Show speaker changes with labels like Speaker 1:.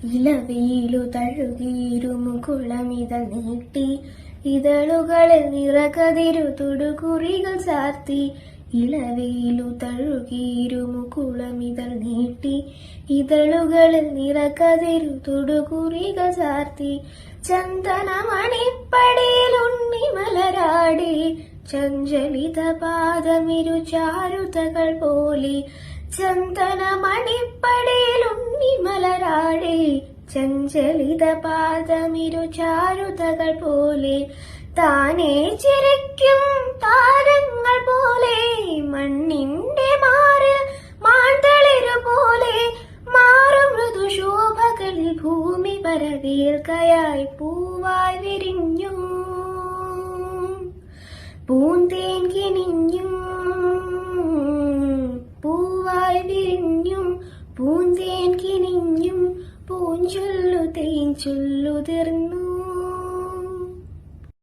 Speaker 1: ഇലവീലു തഴുകിയിരുമുകുളമിതൾ നീട്ടി ഇതളുകളിൽ നിറകതിരു തുടുകുറികൾ ചാർത്തി. ഇലവീലു തഴുകിയിരുമുകുളമിതൾ നീട്ടി ഇതളുകളിൽ നിറകതിരു തുടുകുറികൾ ചാർത്തി. ചന്ദനമണിപ്പടിയിൽ ഉണ്ണിമലരാടി ചഞ്ചലിത പാദമിരു ചാരുതകൾ പോലെ. ചന്ദനമണിപ്പടിയിൽ ഉണ്ണിമലരാടി ചഞ്ചലിത പാദമിരു ചാരുതകൾ പോലെ. താനേ ചിരിക്കും താരങ്ങൾ പോലെ മണ്ണിന്റെ മാറിൽ മാന്തളിരു പോലെ. മാറും മൃദുശോഭകളിൽ ഭൂമി പരവേൽക്കയായി പൂവായി വിരിഞ്ഞു പൂന്തേൻ കിനിഞ്ഞു. പൂവായി വിരിഞ്ഞു പൂന്തേൻ കിനിഞ്ഞു പൂഞ്ചൊല്ലു തേഞ്ചൊല്ലുതിർന്നു.